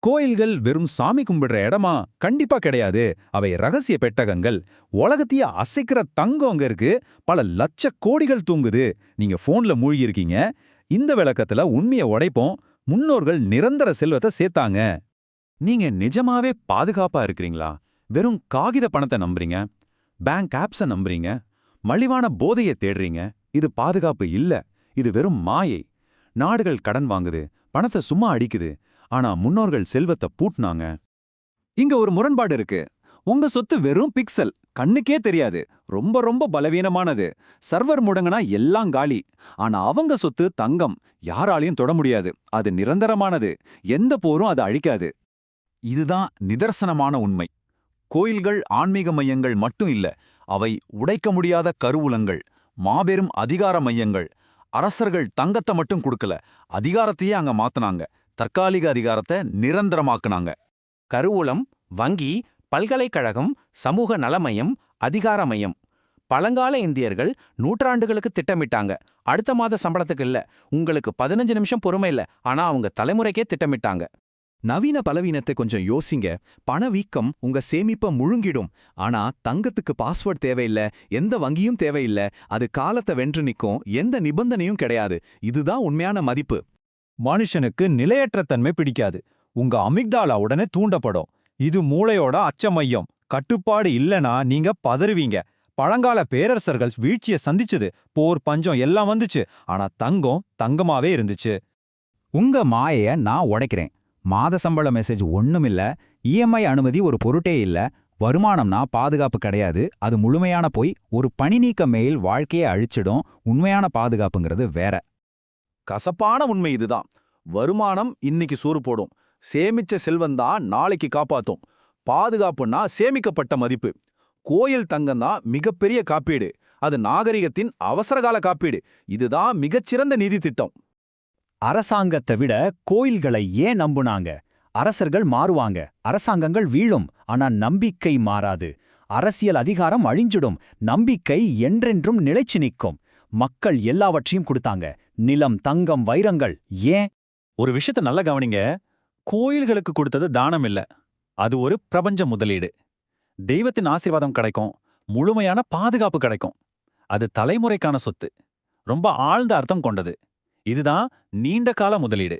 கோயில்கள் வெறும் சாமி கும்பிடுற இடமா? கண்டிப்பா கிடையாது. அவை ரகசிய பெட்டகங்கள். உலகத்தையே அசைக்கிற தங்கம் அங்க இருக்கு. பல லட்ச கோடிகள் தூங்குது. நீங்க போன்ல மூழ்கி இருக்கீங்க. இந்த விளக்கத்துல உண்மையை உடைப்போம். முன்னோர்கள் நிரந்தர செல்வத்தை சேர்த்தாங்க. நீங்க நிஜமாவே பாதுகாப்பா இருக்கிறீங்களா? வெறும் காகித பணத்தை நம்புறீங்க, பேங்க் ஆப்ஸ நம்புறீங்க, மலிவான போதையை தேடுறீங்க. இது பாதுகாப்பு இல்ல, இது வெறும் மாயை. நாடுகள் கடன் வாங்குது, பணத்தை சும்மா அடிக்குது. ஆனா முன்னோர்கள் செல்வத்தை பூட்டினாங்க. இங்க ஒரு முரண்பாடு இருக்கு. உங்க சொத்து வெறும் பிக்சல், கண்ணுக்கே தெரியாது, ரொம்ப ரொம்ப பலவீனமானது. சர்வர் முடங்கினா எல்லாம் காலி. ஆனா அவங்க சொத்து தங்கம், யாராலையும் தொட முடியாது. அது நிரந்தரமானது, எந்த போரும் அதை அழிக்காது. இதுதான் நிதர்சனமான உண்மை. கோயில்கள் ஆன்மீக மையங்கள் மட்டும் இல்ல, அவை உடைக்க முடியாத கருவூலங்கள், மாபெரும் அதிகார மையங்கள். அரசர்கள் தங்கத்தை மட்டும் கொடுக்கல, அதிகாரத்தையே அங்க மாத்துனாங்க. தற்காலிக அதிகாரத்தை நிரந்தரமாக்குனாங்க. கருவூலம், வங்கி, பல்கலைக்கழகம், சமூக நலமையம், அதிகார மையம். பழங்கால இந்தியர்கள் நூற்றாண்டுகளுக்கு திட்டமிட்டாங்க. அடுத்த மாத சம்பளத்துக்கு இல்ல, உங்களுக்கு 15 நிமிஷம் பொறுமை இல்ல, ஆனா அவங்க தலைமுறைக்கே திட்டமிட்டாங்க. நவீன பலவீனத்தை கொஞ்சம் யோசிங்க. பணவீக்கம் உங்க சேமிப்பை முழுங்கிடும். ஆனா தங்கத்துக்கு பாஸ்வேர்ட் தேவையில்ல, எந்த வங்கியும் தேவையில்ல. அது காலத்தை வென்று நிற்கும், எந்த நிபந்தனையும் கிடையாது. இதுதான் உண்மையான மதிப்பு. மனுஷனுக்கு நிலையற்ற தன்மை பிடிக்காது. உங்க அமிக்டாலா உடனே தூண்டப்படும். இது மூளையோட அச்ச மையம். கட்டுப்பாடு இல்லனா நீங்க பதறுவீங்க. பழங்கால பேரரசர்கள் வீழ்ச்சியை சந்திச்சுது. போர், பஞ்சம் எல்லாம் வந்துச்சு. ஆனா தங்கம் தங்கமாவே இருந்துச்சு. உங்க மாயைய நான் உடைக்கிறேன். மாத சம்பள மெசேஜ் ஒண்ணுமில்ல. இஎம்ஐ அனுமதி ஒரு பொருட்டே இல்ல. வருமானம்னா பாதுகாப்பு கிடையாது. அது முழுமையான போய். ஒரு பணி நீக்க மெயில் வாழ்க்கையை அழிச்சிடும். உண்மையான பாதுகாப்புங்கிறது வேற. கசப்பான உண்மை இதுதான். வருமானம் இன்னைக்கு சோறு போடும். சேமிச்ச செல்வந்தான் நாளைக்கு காப்பாத்தும். பாதுகாப்புன்னா சேமிக்கப்பட்ட மதிப்பு. கோயில் தங்கம்தான் மிகப்பெரிய காப்பீடு. அது நாகரிகத்தின் அவசரகால காப்பீடு. இதுதான் மிகச்சிறந்த நிதி திட்டம். அரசாங்கத்தை விட கோயில்களை ஏன் நம்புனாங்க? அரசர்கள் மாறுவாங்க, அரசாங்கங்கள் வீழும். ஆனா நம்பிக்கை மாறாது. அரசியல் அதிகாரம் அழிஞ்சிடும், நம்பிக்கை என்றென்றும் நிலைச்சு நிற்கும். மக்கள் எல்லாவற்றையும் கொடுத்தாங்க. நிலம், தங்கம், வைரங்கள். ஏன்? ஒரு விஷயத்த நல்லா கவனிங்க. கோயில்களுக்கு கொடுத்தது தானம் இல்ல, அது ஒரு பிரபஞ்ச முதலீடு. தெய்வத்தின் ஆசீர்வாதம் கிடைக்கும், முழுமையான பாதுகாப்பு கிடைக்கும். அது தலைமுறைக்கான சொத்து, ரொம்ப ஆழ்ந்த அர்த்தம் கொண்டது. இதுதான் நீண்ட கால முதலீடு.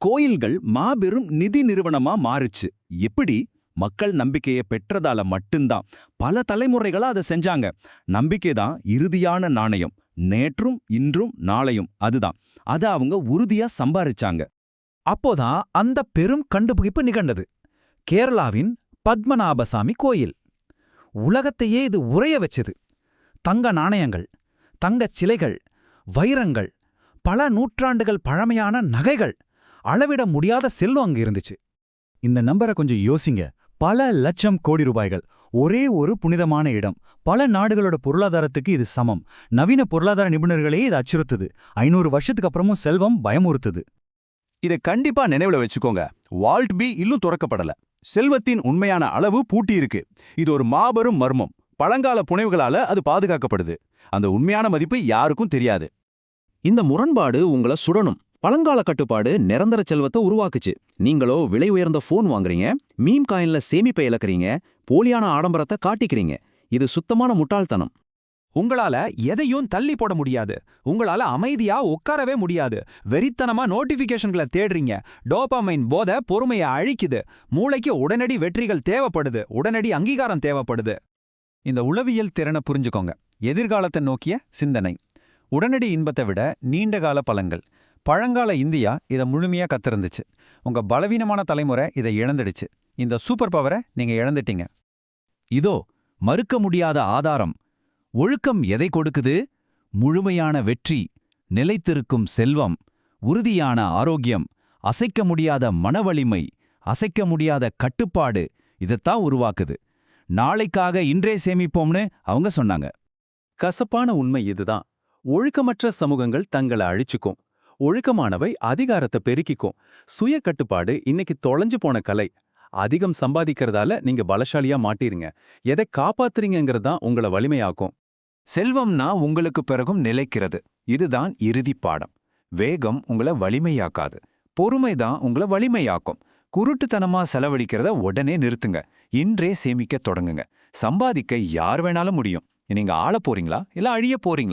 கோயில்கள் மாபெரும் நிதி நிறுவனமா மாறுச்சு. எப்படி? மக்கள் நம்பிக்கையை பெற்றதால மட்டும்தான். பல தலைமுறைகளா அதை செஞ்சாங்க. நம்பிக்கைதான் இறுதியான நாணயம். நேற்றும் இன்றும் நாளையும் அதுதான். அதை அவங்க உறுதியா சம்பாரிச்சாங்க. அப்போதான் அந்த பெரும் கண்டுபிடிப்பு நிகழ்ந்தது. கேரளாவின் பத்மநாபசாமி கோயில். உலகத்தையே இது உறைய வச்சது. தங்க நாணயங்கள், தங்கச் சிலைகள், வைரங்கள், பல நூற்றாண்டுகள் பழமையான நகைகள், அளவிட முடியாத செல்வம் அங்க இருந்துச்சு. இந்த நம்பரை கொஞ்சம் யோசிங்க. பல லட்சம் கோடி ரூபாய்கள். ஒரே ஒரு புனிதமான இடம். பல நாடுகளோட பொருளாதாரத்துக்கு இது சமம். நவீன பொருளாதார நிபுணர்களே இது அச்சுறுத்துது. 500 வருஷத்துக்கு அப்புறமும் செல்வம் பயமுறுத்துது. இதை கண்டிப்பா நினைவுல வச்சுக்கோங்க. வால்ட் பி இன்னும் துறக்கப்படல. செல்வத்தின் உண்மையான அளவு பூட்டி இருக்கு. இது ஒரு மாபெரும் மர்மம். பழங்கால புனைவுகளால அது பாதுகாக்கப்படுது. அந்த உண்மையான மதிப்பு யாருக்கும் தெரியாது. இந்த முரண்பாடு உங்களை சுடணும். பழங்கால கட்டுப்பாடு நிரந்தர செல்வத்தை உருவாக்குச்சு. நீங்களோ விலை உயர்ந்த போன் வாங்குறீங்க, மீம் காயின்ல சேமிப்பை இழக்கிறீங்க, போலியான ஆடம்பரத்தை காட்டிக்கிறீங்க. இது சுத்தமான முட்டாள்தனம். உங்களால எதையும் தள்ளி போட முடியாது. உங்களால அமைதியா உட்காரவே முடியாது. வெறித்தனமா நோட்டிபிகேஷன்களை தேடுறீங்க. டோபாமைன் போதை பொறுமையை அழிக்குது. மூளைக்கு உடனடி வெற்றிகள் தேவைப்படுது, உடனடி அங்கீகாரம் தேவைப்படுது. இந்த உளவியல் திறனை புரிஞ்சுக்கோங்க. எதிர்காலத்தை நோக்கிய சிந்தனை, உடனடி இன்பத்தை விட நீண்டகால பலன்கள். பழங்கால இந்தியா இதை முழுமையா கத்திருந்துச்சு. உங்க பலவீனமான தலைமுறை இதை இழந்துடுச்சு. இந்த சூப்பர் பவரை நீங்க இழந்துட்டீங்க. இதோ மறுக்க முடியாத ஆதாரம். ஒழுக்கம் எதை கொடுக்குது? முழுமையான வெற்றி, நிலைத்திருக்கும் செல்வம், உறுதியான ஆரோக்கியம், அசைக்க முடியாத மனவலிமை, அசைக்க முடியாத கட்டுப்பாடு. இதைத்தான் உருவாக்குது. நாளைக்காக இன்றே சேமிப்போம்னு அவங்க சொன்னாங்க. கசப்பான உண்மை இதுதான். ஒழுக்கமற்ற சமூகங்கள் தங்களை அழிச்சுக்கும். ஒழுக்கமானவை அதிகாரத்தை பெருக்கிக்கும். சுய கட்டுப்பாடு இன்னைக்கு தொலைஞ்சு போன கலை. அதிகம் சம்பாதிக்கிறதால நீங்க பலசாலியா மாட்டிருங்க. எதை காப்பாத்துறீங்கிறதான் உங்களை வலிமையாக்கும். செல்வம்னா உங்களுக்கு பிறகும் நிலைக்கிறது. இதுதான் இறுதி பாடம். வேகம் உங்களை வலிமையாக்காது, பொறுமைதான் உங்களை வலிமையாக்கும். குருட்டுத்தனமா செலவழிக்கிறத உடனே நிறுத்துங்க. இன்றே சேமிக்க தொடங்குங்க. சம்பாதிக்க யார் வேணாலும் முடியும். நீங்க ஆள போறீங்களா இல்ல அழிய போறீங்களா?